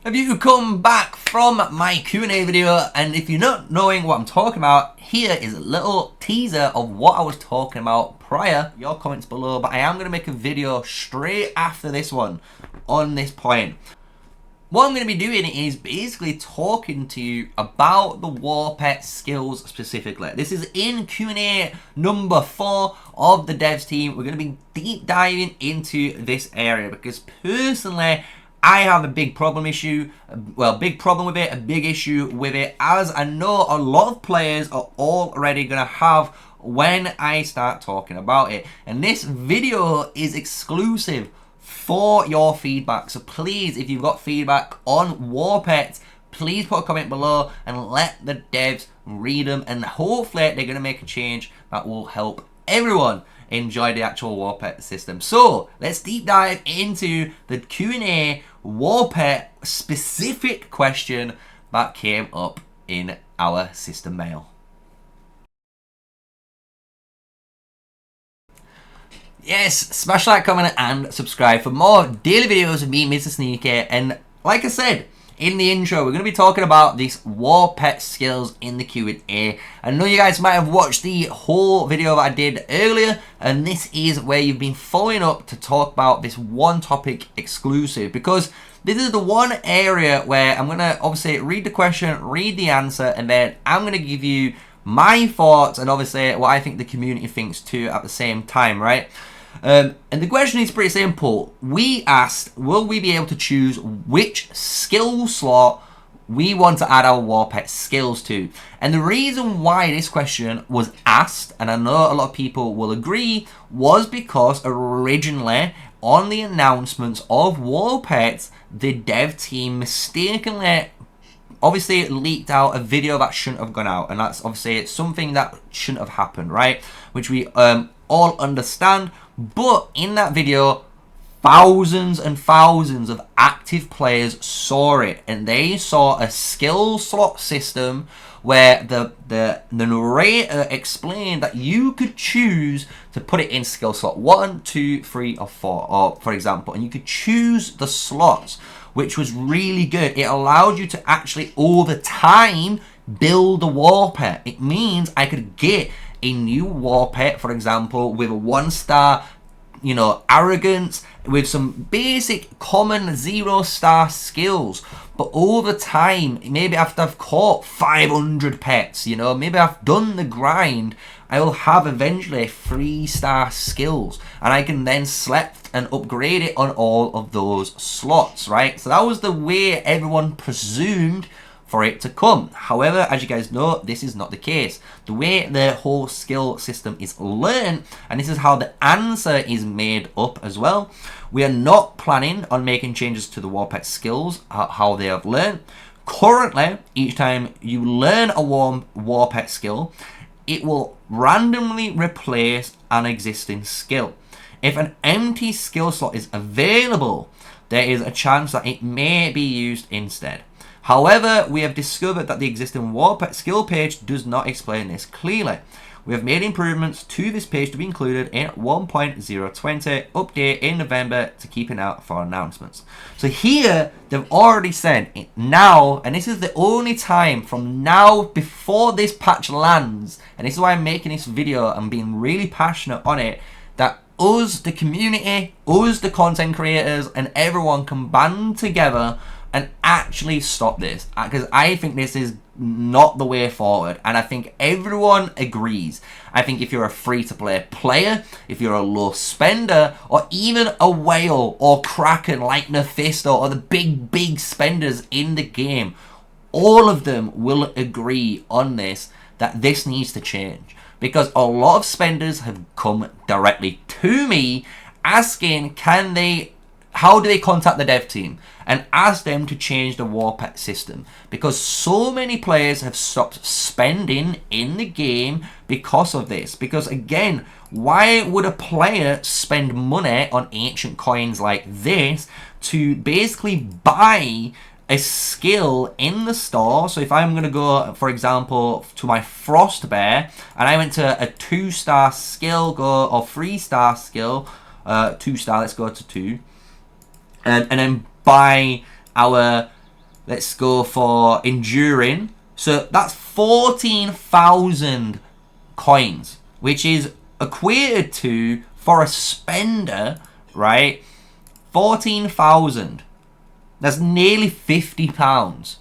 Have you come back from my Q&A video? And if you're not knowing what I'm talking about, here is a little teaser of what I was talking about prior. Your comments below, but I am going to make a video straight after this one on this point. What I'm going to be doing is basically talking to you about the WARPET skills specifically. This is in Q&A number 4 of the devs team. We're going to be deep diving into this area because personally, I have a big problem with it, a big issue with it, as I know a lot of players are already going to have when I start talking about it. And this video is exclusive for your feedback. So please, if you've got feedback on WARPET, please put a comment below and let the devs read them. And hopefully they're going to make a change that will help everyone enjoy the actual WARPET system. So let's deep dive into the Q&A WARPET specific question that came up in our system mail. Yes, smash that comment and subscribe for more daily videos of me, MrSneakyy. And like I said in the intro, we're going to be talking about these WARPET skills in the Q&A. I know you guys might have watched the whole video that I did earlier, and this is where you've been following up to talk about this one topic exclusive, because this is the one area where I'm going to obviously read the question, read the answer, and then I'm going to give you my thoughts and obviously what I think the community thinks too at the same time, right? And the question is pretty simple. We asked, will we be able to choose which skill slot we want to add our WARPET skills to? And the reason why this question was asked, and I know a lot of people will agree, was because originally on the announcements of WARPET, the dev team mistakenly obviously leaked out a video that shouldn't have gone out, and that's obviously something that shouldn't have happened, right? Which we all understand. But in that video, thousands and thousands of active players saw it, and they saw a skill slot system where the narrator explained that you could choose to put it in skill slot 1, 2, 3, or 4, or for example, and you could choose the slots, which was really good. It allowed you to actually over time build a WARPET. It means I could get a new WARPET, for example, with a 1-star, you know, arrogance, with some basic common 0-star skills. But over time, maybe after I've caught 500 pets, you know, maybe I've done the grind, I will have eventually 3-star skills, and I can then select and upgrade it on all of those slots, right? So that was the way everyone presumed for it to come. However, as you guys know, this is not the case. The way the whole skill system is learned, and this is how the answer is made up as well, we are not planning on making changes to the WARPET skills, how they have learned. Currently, each time you learn a WARPET skill, it will randomly replace an existing skill. If an empty skill slot is available, there is a chance that it may be used instead. However, we have discovered that the existing WARPET skill page does not explain this clearly. We have made improvements to this page to be included in 1.020 update in November to keep an eye out for announcements. So here, they've already said it now, and this is the only time from now before this patch lands, and this is why I'm making this video and being really passionate on it, that us, the community, us, the content creators, and everyone can band together and actually stop this, because I think this is not the way forward, and I think everyone agrees. I think if you're a free-to-play player, if you're a low spender, or even a whale or kraken like Mephisto or the big spenders in the game, all of them will agree on this, that this needs to change, because a lot of spenders have come directly to me asking, how do they contact the dev team and ask them to change the WARPET system, because so many players have stopped spending in the game because of this. Because again, why would a player spend money on ancient coins like this to basically buy a skill in the store? So if I'm going to go, for example, to my Frost Bear, and I went to a 2-star skill, or 3-star skill, 2-star, let's go to 2, and then buy our Let's go for enduring. So that's 14,000 coins, which is equated to, for a spender, right, 14,000. That's nearly £50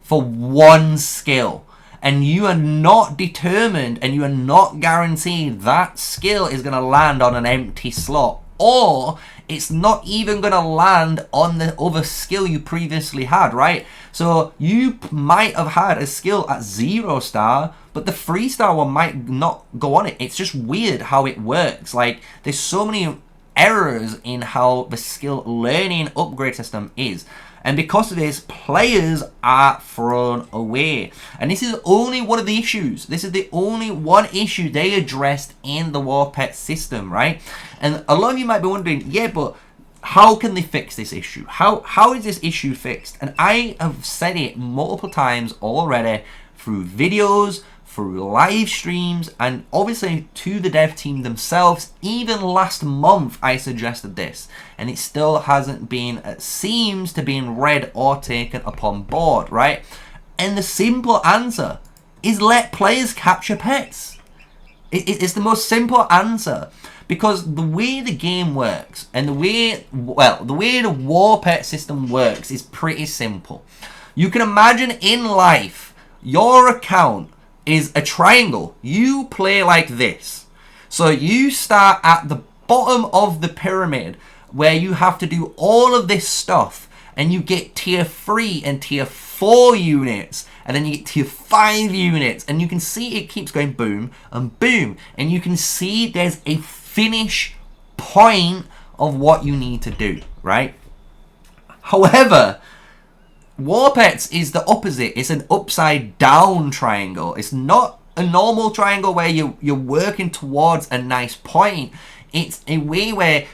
for one skill. And you are not determined and you are not guaranteed that skill is going to land on an empty slot, or it's not even going to land on the other skill you previously had, right? So you might have had a skill at 0 star, but the 3-star one might not go on it. It's just weird how it works. Like, there's so many errors in how the skill learning upgrade system is. And because of this, players are thrown away. And this is only one of the issues. This is the only one issue they addressed in the WARPET system, right? And a lot of you might be wondering, yeah, but how can they fix this issue? How is this issue fixed? And I have said it multiple times already through videos, through live streams, and obviously to the dev team themselves. Even last month I suggested this, and it still hasn't been, it seems to been read or taken upon board, right? And the simple answer is let players capture pets. It's the most simple answer, because the way the game works and the way the WARPET system works is pretty simple. You can imagine in life your account is a triangle. You play like this. So you start at the bottom of the pyramid where you have to do all of this stuff, and you get tier 3 and tier 4 units, and then you get tier 5 units, and you can see it keeps going boom and boom, and you can see there's a finish point of what you need to do, right? However, WARPET's is the opposite. It's an upside down triangle. It's not a normal triangle where you're working towards a nice point. It's a way where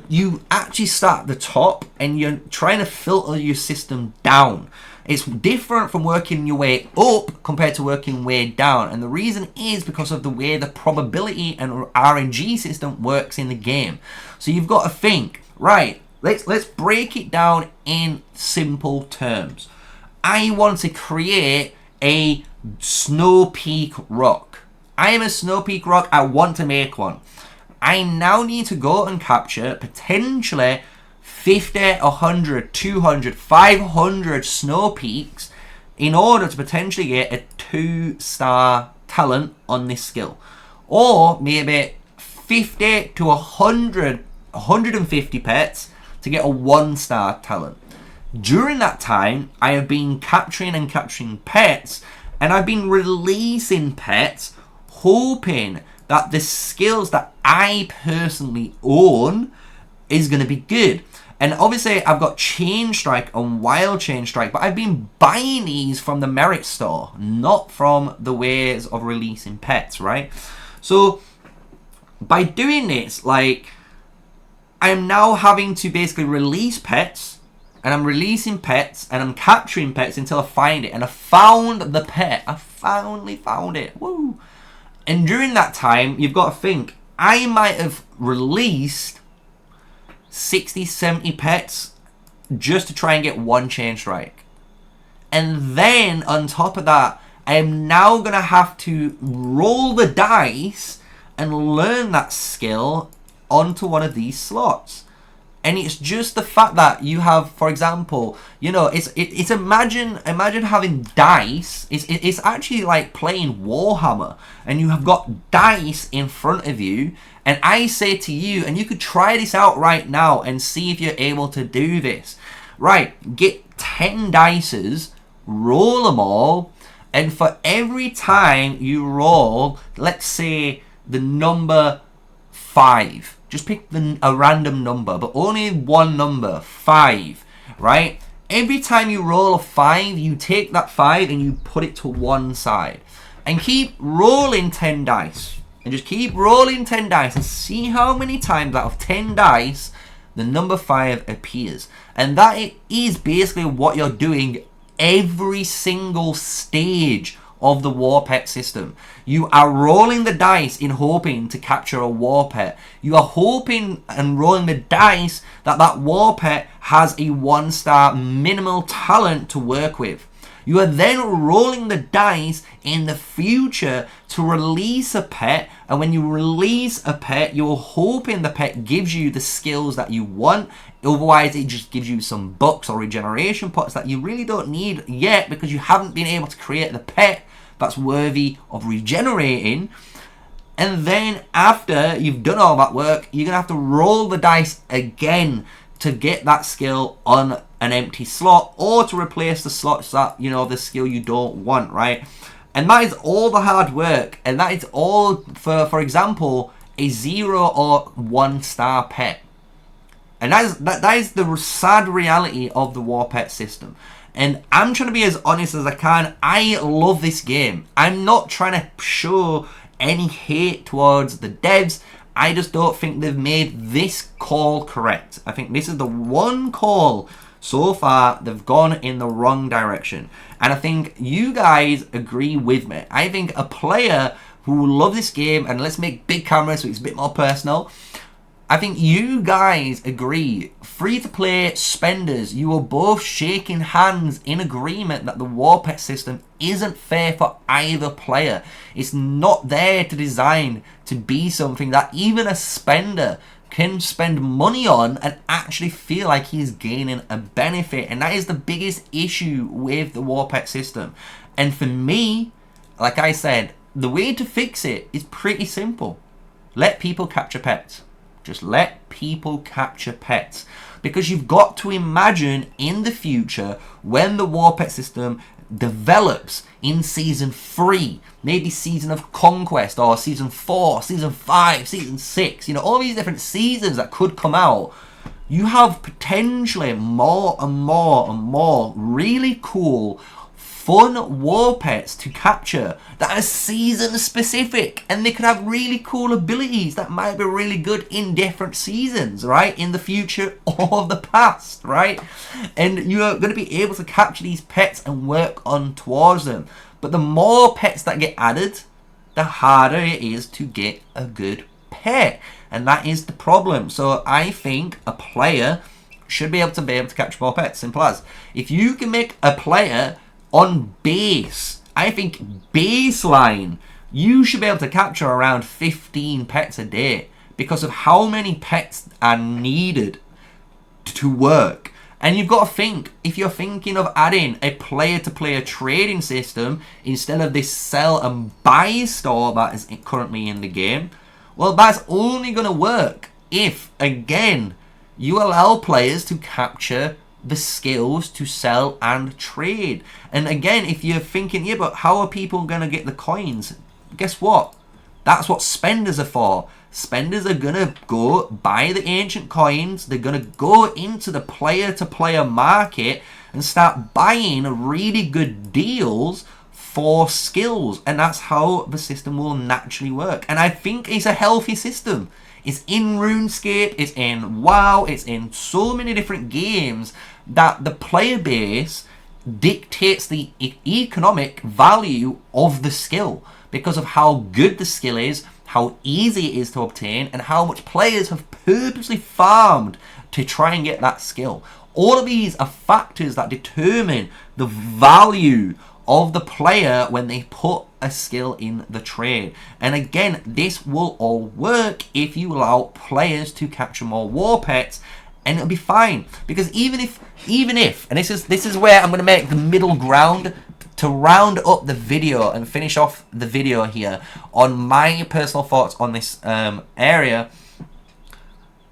you actually start at the top and you're trying to filter your system down. It's different from working your way up compared to working way down. And the reason is because of the way the probability and RNG system works in the game. So you've got to think, right, let's break it down in simple terms. I want to create a snow peak rock. I am a snow peak rock. I want to make one. I now need to go and capture potentially 50, 100, 200, 500 snow peaks in order to potentially get a 2-star talent on this skill. Or maybe 50 to 100, 150 pets to get a 1-star talent. During that time, I have been capturing pets, and I've been releasing pets, hoping that the skills that I personally own is going to be good. And obviously, I've got Chain Strike and Wild Chain Strike, but I've been buying these from the Merit Store, not from the ways of releasing pets, right? So, by doing this, like, I'm now having to basically release pets, and I'm releasing pets, and I'm capturing pets until I find it. And I found the pet. I finally found it. Woo! And during that time, you've got to think, I might have released 60, 70 pets just to try and get 1 Chain Strike. And then, on top of that, I am now going to have to roll the dice and learn that skill onto one of these slots. And it's just the fact that you have, for example, you know, it's imagine having dice. It's actually like playing Warhammer, and you have got dice in front of you. And I say to you, and you could try this out right now and see if you're able to do this. Right, get 10 dices, roll them all, and for every time you roll, let's say the number 5. Just pick a random number, but only one number, 5, right? Every time you roll a 5, you take that 5 and you put it to one side. And keep rolling 10 dice. And just keep rolling 10 dice and see how many times out of 10 dice the number 5 appears. And that is basically what you're doing every single stage of the WARPET system. You are rolling the dice in hoping to capture a WARPET. You are hoping and rolling the dice that that WARPET has a 1-star minimal talent to work with. You are then rolling the dice in the future to release a pet, and when you release a pet, you're hoping the pet gives you the skills that you want. Otherwise, it just gives you some bucks or regeneration pots that you really don't need yet because you haven't been able to create the pet that's worthy of regenerating. And then after you've done all that work, you're going to have to roll the dice again to get that skill on an empty slot, or to replace the slots that, you know, the skill you don't want, right? And that is all the hard work, and that is all for example, a 0 or 1-star pet. And that is the sad reality of the WARPET system. And I'm trying to be as honest as I can. I love this game. I'm not trying to show any hate towards the devs. I just don't think they've made this call correct. I think this is the one call so far they've gone in the wrong direction. And I think you guys agree with me. I think a player who will love this game, and let's make big cameras so it's a bit more personal, I think you guys agree, free-to-play spenders, you are both shaking hands in agreement that the WARPET system isn't fair for either player. It's not there to design to be something that even a spender can spend money on and actually feel like he's gaining a benefit. And that is the biggest issue with the WARPET system. And for me, like I said, the way to fix it is pretty simple. Let people capture pets. Just let people capture pets. Because you've got to imagine in the future when the WARPET system develops in Season 3, maybe Season of Conquest, or Season 4, Season 5, Season 6, you know, all these different seasons that could come out, you have potentially more and more and more really cool, fun WARPETs to capture that are season specific, and they could have really cool abilities that might be really good in different seasons, right, in the future or the past, right? And you're going to be able to capture these pets and work on towards them. But the more pets that get added, the harder it is to get a good pet, and that is the problem. So I think a player should be able to capture more pets. Simple as. If you can make a player on base, I think baseline, you should be able to capture around 15 pets a day because of how many pets are needed to work. And you've got to think, if you're thinking of adding a player-to-player trading system instead of this sell and buy store that is currently in the game, well, that's only going to work if, again, you allow players to capture the skills to sell and trade. And again, if you're thinking, yeah, but how are people going to get the coins? Guess what? That's what spenders are for. Spenders are going to go buy the ancient coins. They're going to go into the player-to-player market and start buying really good deals for skills. And that's how the system will naturally work. And I think it's a healthy system. It's in RuneScape, it's in WoW, it's in so many different games that the player base dictates the economic value of the skill because of how good the skill is, how easy it is to obtain, and how much players have purposely farmed to try and get that skill. All of these are factors that determine the value of the player when they put a skill in the trade. And again, this will all work if you allow players to capture more WARPETs, and it'll be fine. Because even if, and this is where I'm going to make the middle ground to round up the video and finish off the video here on my personal thoughts on this area.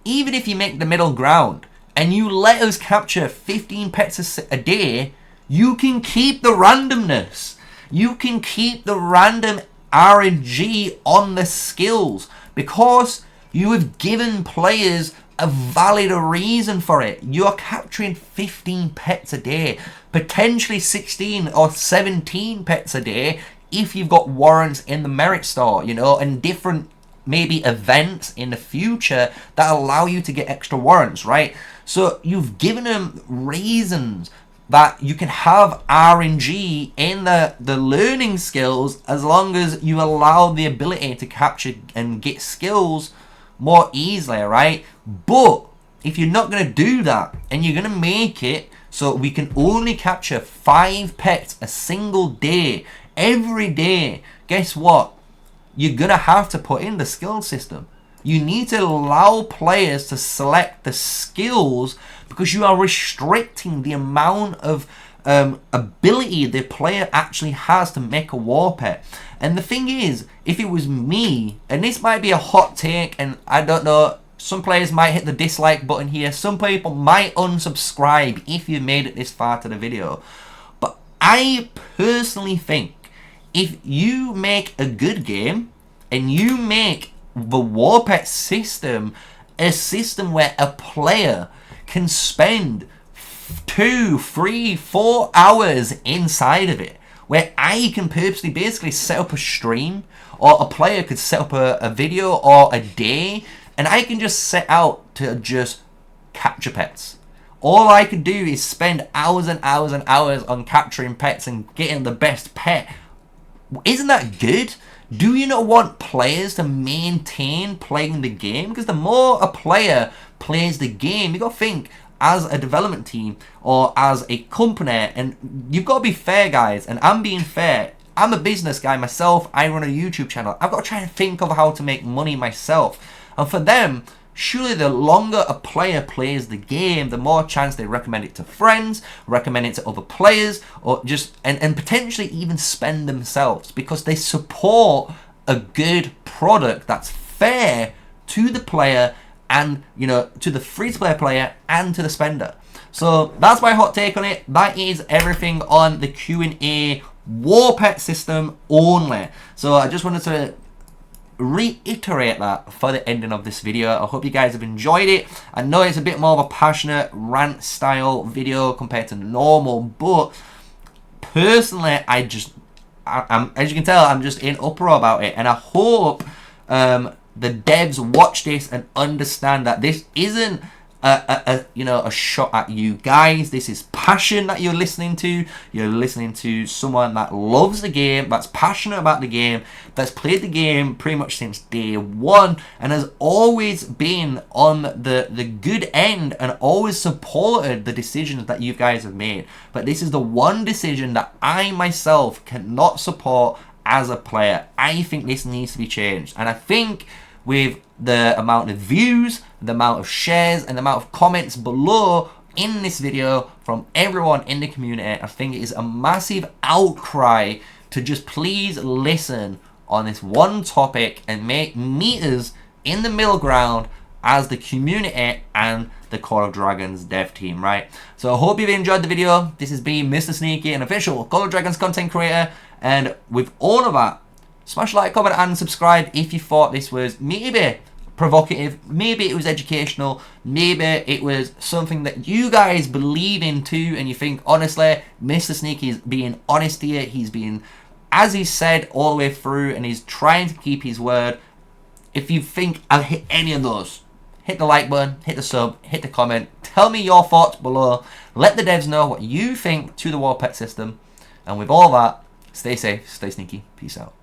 Even if you make the middle ground and you let us capture 15 pets a day, you can keep the randomness. You can keep the random RNG on the skills because you have given players a valid reason for it. You're capturing 15 pets a day, potentially 16 or 17 pets a day if you've got warrants in the merit store, you know, and different maybe events in the future that allow you to get extra warrants, right? So you've given them reasons that you can have RNG in the learning skills as long as you allow the ability to capture and get skills more easily, right? But if you're not going to do that and you're going to make it so we can only capture 5 pets a single day, every day, guess what? You're going to have to put in the skill system. You need to allow players to select the skills because you are restricting the amount of ability the player actually has to make a WARPET. And the thing is, if it was me, and this might be a hot take, and I don't know, some players might hit the dislike button here, some people might unsubscribe if you made it this far to the video. But I personally think if you make a good game and you make the WARPET system a system where a player can spend 2, 3, 4 hours inside of it, where I can purposely basically set up a stream, or a player could set up a video or a day, and I can just set out to just capture pets. All I could do is spend hours and hours and hours on capturing pets and getting the best pet. Isn't that good? Do you not want players to maintain playing the game? Because the more a player plays the game, you got to think as a development team or as a company, and you've got to be fair, guys. And I'm being fair. I'm a business guy myself. I run a YouTube channel. I've got to try and think of how to make money myself. And for them, surely the longer a player plays the game, the more chance they recommend it to friends, recommend it to other players, or just and potentially even spend themselves, because they support a good product that's fair to the player and, you know, to the free-to-play player and to the spender. So that's my hot take on it. That is everything on the Q&A WARPET system only. So I just wanted to reiterate that for the ending of this video. I hope you guys have enjoyed it. I know it's a bit more of a passionate rant style video compared to normal, but personally I'm, as you can tell, I'm just in uproar about it, and I hope the devs watch this and understand that this isn't a shot at you guys. This is passion that you're listening to. You're listening to someone that loves the game, that's passionate about the game, that's played the game pretty much since day one, and has always been on the good end and always supported the decisions that you guys have made. But this is the one decision that I myself cannot support as a player. I think this needs to be changed, and I think with the amount of views, the amount of shares, and the amount of comments below in this video from everyone in the community, I think it is a massive outcry to just please listen on this one topic and meet us in the middle ground as the community and the Call of Dragons dev team, right? So I hope you've enjoyed the video. This has been MrSneakyy, an official Call of Dragons content creator, and with all of that, smash like, comment, and subscribe if you thought this was maybe provocative, maybe it was educational, maybe it was something that you guys believe in too, and you think, honestly, MrSneakyy is being honest here. He's being, as he said all the way through, and he's trying to keep his word. If you think I've hit any of those, hit the like button, hit the sub, hit the comment, tell me your thoughts below. Let the devs know what you think to the WARPET system. And with all that, stay safe, stay sneaky, peace out.